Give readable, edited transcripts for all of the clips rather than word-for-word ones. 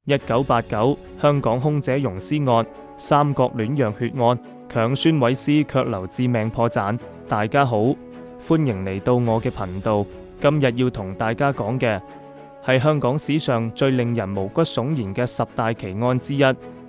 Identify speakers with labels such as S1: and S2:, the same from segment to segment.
S1: 1989香港空姐溶屍案、三角戀釀血案，強宣毀屍卻留致命破綻。大家好，歡迎嚟到我嘅頻道。今日要同大家講嘅係香港史上最令人毛骨悚然嘅10大奇案之一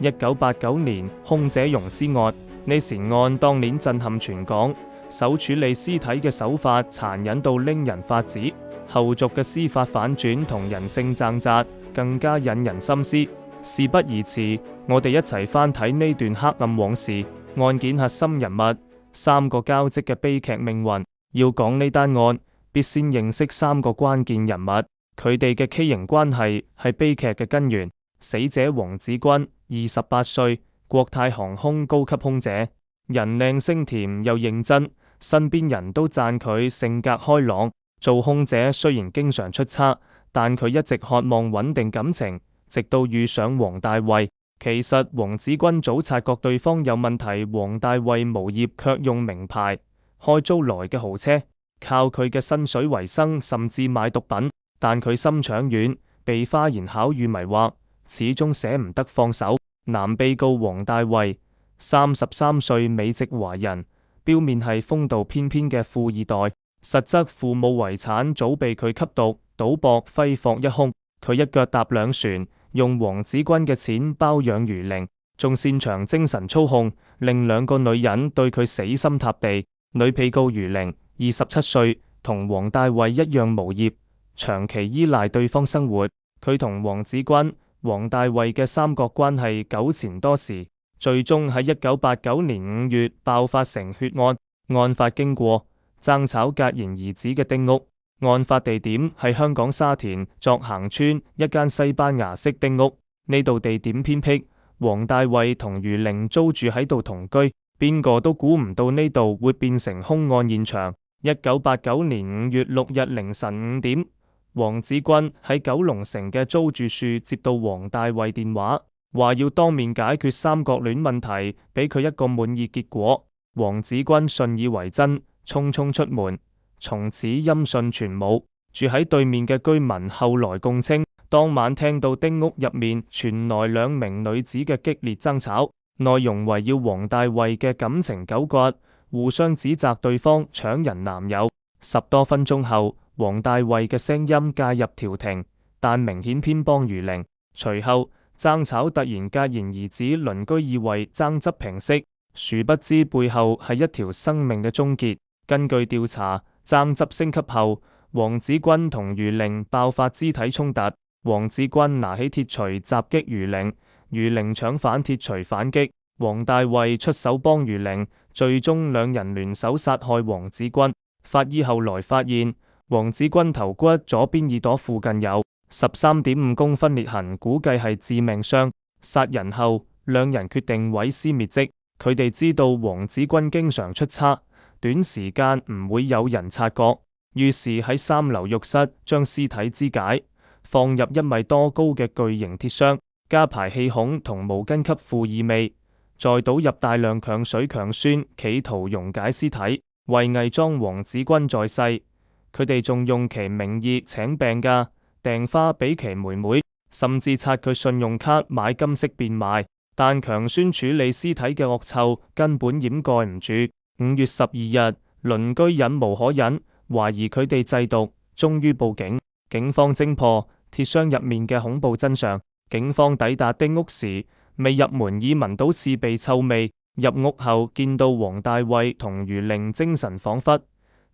S1: ——1989年空姐溶屍案。呢事案當年震撼全港，首處理屍體嘅手法殘忍到令人髮指，後續嘅司法反轉同人性掙扎更加引人深思。事不宜遲，我哋一齊翻睇呢段黑暗往事，案件核心人物，三個交織嘅悲劇命運。要講呢單案，必先認識三個關鍵人物，佢哋嘅畸形關係係悲劇嘅根源。死者黃子君，28歲，國泰航空高級空姐，人靚聲甜又認真，身邊人都讚佢性格開朗。做空姐雖然經常出差，但佢一直渴望穩定感情，直到遇上黃大衛。其實黃子君早察覺對方有問題，黃大衛無業卻用名牌開租來嘅豪車，靠佢嘅薪水為生，甚至買毒品。但佢心腸軟，被花言巧語迷惑，始終捨唔得放手。男被告黃大衛，33歲美籍華人，表面係風度翩翩嘅富二代，實則父母遺產早被佢吸毒、賭博揮霍一空。佢一腳踏兩船，用黃子君嘅錢包養魚靈，仲擅長精神操控，令兩個女人對佢死心塌地。女被告魚靈，27歲，同黃大衛一樣無業，長期依賴對方生活。佢同黃子君、黃大衛嘅三角關係糾纏多時，最終喺1989年5月爆發成血案。案發經過：爭吵格言兒子嘅丁屋，案發地點係香港沙田作行村一間西班牙式丁屋。呢度地點偏僻，黃大衛同魚靈租住喺度同居，邊個都估唔到呢度會變成兇案現場。1989年5月6日凌晨5點，黃子君喺九龍城嘅租住處接到黃大衛電話，話要當面解決三角戀問題，俾佢一個滿意結果。黃子君信以為真，匆匆出門，從此音訊全無。住喺對面嘅居民後來供稱，當晚聽到丁屋入面傳來兩名女子嘅激烈爭吵，內容圍繞黃大衛嘅感情糾葛，互相指責對方搶人男友。10多分鐘後，黃大衛嘅聲音介入調停，但明顯偏幫魚靈。隨後爭吵突然戛然而止，鄰居以為爭執平息，殊不知背後係一條生命嘅終結。根據調查，爭執升級後，黃子君同魚靈爆發肢體衝突，黃子君拿起鐵錘襲擊魚靈，魚靈搶反鐵錘反擊，黃大衛出手幫魚靈，最終兩人聯手殺害黃子君。法醫後來發現，黃子君頭骨左邊耳朵附近有13.5公分裂痕，估計係致命傷。殺人後，兩人決定毀屍滅跡。佢哋知道黃子君經常出差，短時間唔會有人察覺，於是喺3樓浴室將屍體肢解，放入1米多高嘅巨型鐵箱，加排氣孔同毛巾吸附異味，再倒入大量強水強酸，企圖溶解屍體。為偽裝黃子君在世，佢哋仲用其名義請病假、訂花俾其妹妹，甚至刷佢信用卡買金飾變賣。但強酸處理屍體嘅惡臭根本掩蓋唔住。5月12日，鄰居忍無可忍，懷疑佢哋製毒，終於報警。警方偵破鐵箱入面嘅恐怖真相。警方抵達丁屋時，未入門已聞到刺鼻臭味。入屋後見到黃大衛同魚靈精神恍惚，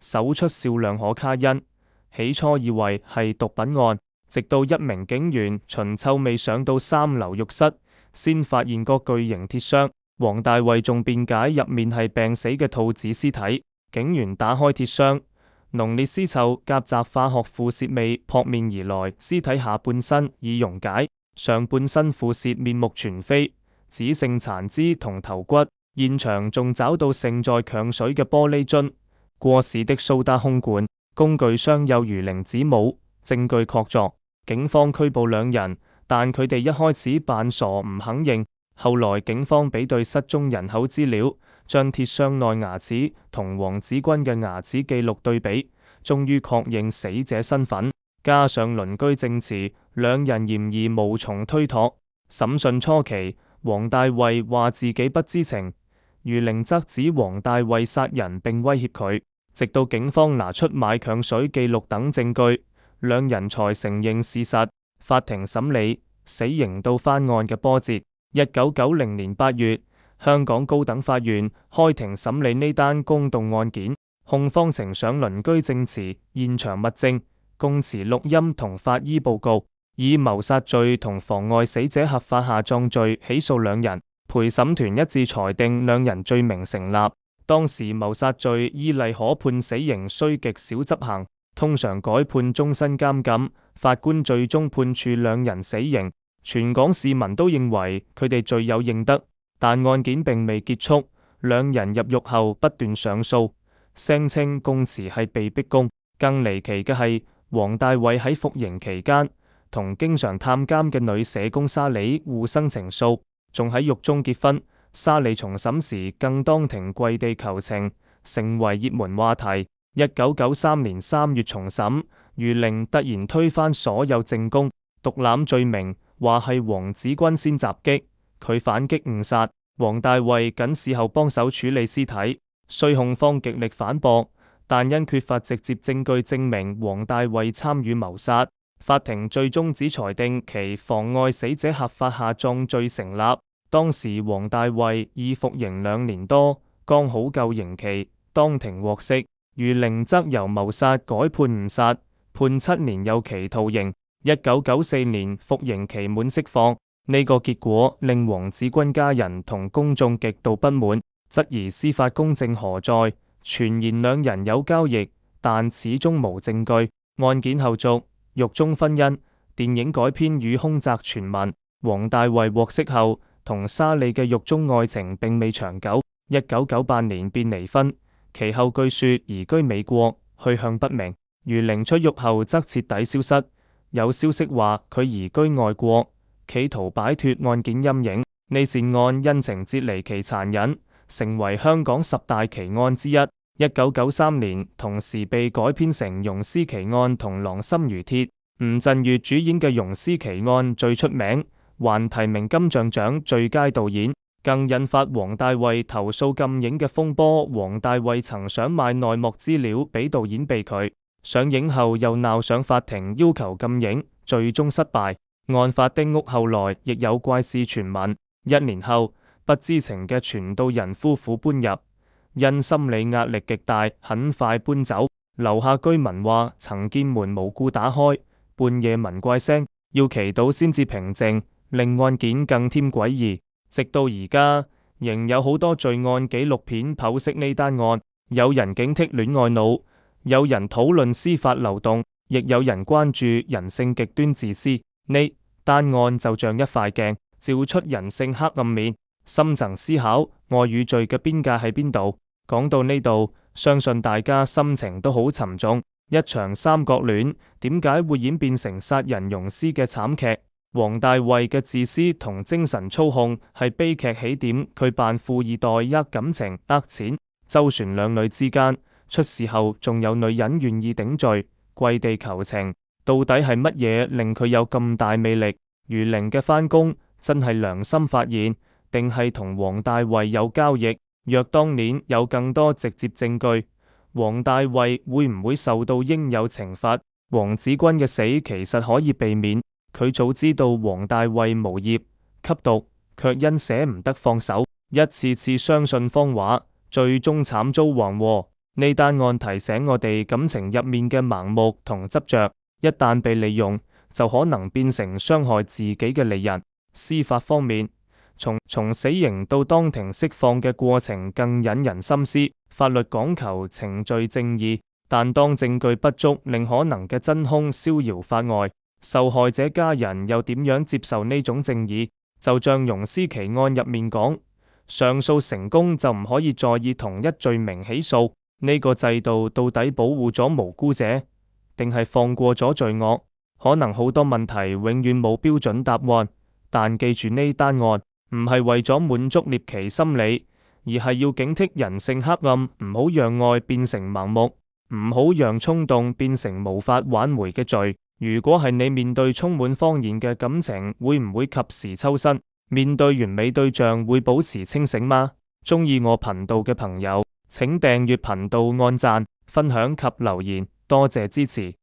S1: 搜出少量可卡因。起初以為係毒品案，直到一名警員循臭味上到3樓浴室，先發現個巨型鐵箱。黃大衛仲辯解入面係病死嘅兔子屍體。警員打開鐵箱，濃烈屍臭夾雜化學腐蝕味撲面而來，屍體下半身已溶解，上半身腐蝕面目全非，只剩殘肢同頭骨。現場仲找到盛載強水嘅玻璃樽、過時的蘇打空罐，工具箱有魚靈指模，證據確鑿。警方拘捕兩人，但佢哋一開始扮傻唔肯認。後來警方比對失蹤人口資料，將鐵箱內牙齒同黃子君嘅牙齒記錄對比，終於確認死者身份。加上鄰居證詞，兩人嫌疑無從推託。審訊初期，黃大衛話自己不知情，余玲則指黃大衛殺人並威脅佢，直到警方拿出買強水記錄等證據，兩人才承認事實。法庭審理，死刑到翻案嘅波折。1990年8月，香港高等法院開庭審理呢單公動案件，控方呈上鄰居證詞、現場物證、供詞錄音同法醫報告，以謀殺罪同妨礙死者合法下葬罪起訴兩人。陪審團一致裁定兩人罪名成立。當時謀殺罪依例可判死刑，需極少執行，通常改判終身監禁。法官最終判處兩人死刑。全港市民都認為佢哋罪有應得，但案件並未結束。兩人入獄後不斷上訴，聲稱供詞係被逼供。更離奇嘅係，黃大衛喺服刑期間同經常探監嘅女社工沙莉互生情愫，仲喺獄中結婚。沙莉重審時更當庭跪地求情，成為熱門話題。1993年3月重審，余玲突然推翻所有證供，獨攬罪名，話係黃子君先襲擊佢，反擊誤殺。黃大衛僅事後幫手處理屍體，雖控方極力反駁，但因缺乏直接證據證明黃大衛參與謀殺，法庭最終只裁定其妨礙死者合法下葬罪成立。當時黃大衛已服刑2年多，剛好夠刑期，當庭獲釋。余玲則由謀殺改判誤殺，判7年有期徒刑。1994年服刑期滿釋放，呢個結果令黃子君家人同公眾極度不滿，質疑司法公正何在，傳言兩人有交易，但始終無證據。案件後續，獄中婚姻電影改編與兇宅傳聞。黃大衛獲釋後，同沙莉嘅獄中愛情並未長久，1998年便離婚，其後據說移居美國，去向不明。余玲出獄後則徹底消失，有消息話佢移居外國，企圖擺脫案件陰影。呢善案因情節離奇殘忍，成為香港10大奇案之一。1993年同時被改編成溶屍奇案同狼心如鐵。吳鎮宇主演嘅溶屍奇案最出名，還提名金像獎最佳導演，更引發黃大衛投訴禁影嘅風波。黃大衛曾想買內幕資料俾導演被拒，上映後又鬧上法庭要求禁影，最終失敗。案發丁屋後來亦有怪事傳聞，1年後不知情嘅傳道人夫婦搬入，因心理壓力極大，很快搬走。樓下居民話曾見門無故打開，半夜聞怪聲，要祈禱先至平靜，令案件更添詭異。直到而家，仍有好多罪案紀錄片剖析呢單案，有人警惕戀愛腦，有人討論司法漏洞，亦有人關注人性極端自私。呢單案就像一塊鏡，照出人性黑暗面。深層思考，愛與罪嘅邊界喺邊度？講到呢度，相信大家心情都好沉重。一場三角戀，點解會演變成殺人溶屍嘅慘劇？黃大衛嘅自私同精神操控係悲劇起點，佢扮富二代呃感情呃錢，周旋兩女之間，出事後仲有女人願意頂罪，跪地求情。到底係乜嘢令佢有咁大魅力？余玲嘅翻供真係良心發現，定係同黃大衛有交易？若當年有更多直接證據，黃大衛會唔會受到應有懲罰？黃子君嘅死其實可以避免，佢早知道黃大衛無業吸毒，卻因捨唔得放手，一次次相信謊話，最終慘遭橫禍。呢單案提醒我哋感情入面嘅盲目同執着，一旦被利用，就可能變成傷害自己嘅利刃。司法方面，從死刑到當庭釋放嘅過程更引人深思。法律講求程序正義，但當證據不足，令可能嘅真兇逍遙法外，受害者家人又點樣接受呢種正義？就像溶屍奇案入面講，上訴成功就唔可以再以同一罪名起訴。呢個制度到底保護咗無辜者，定係放過咗罪惡？可能好多問題永遠冇標準答案，但記住呢單案唔係為咗滿足獵奇心理，而係要警惕人性黑暗，唔好讓愛變成盲目，唔好讓衝動變成無法挽回嘅罪。如果係你面對充滿謊言嘅感情，會唔會及時抽身？面對完美對象會保持清醒嗎？鍾意我頻道嘅朋友，請訂閱頻道、按讚、分享及留言，多謝支持。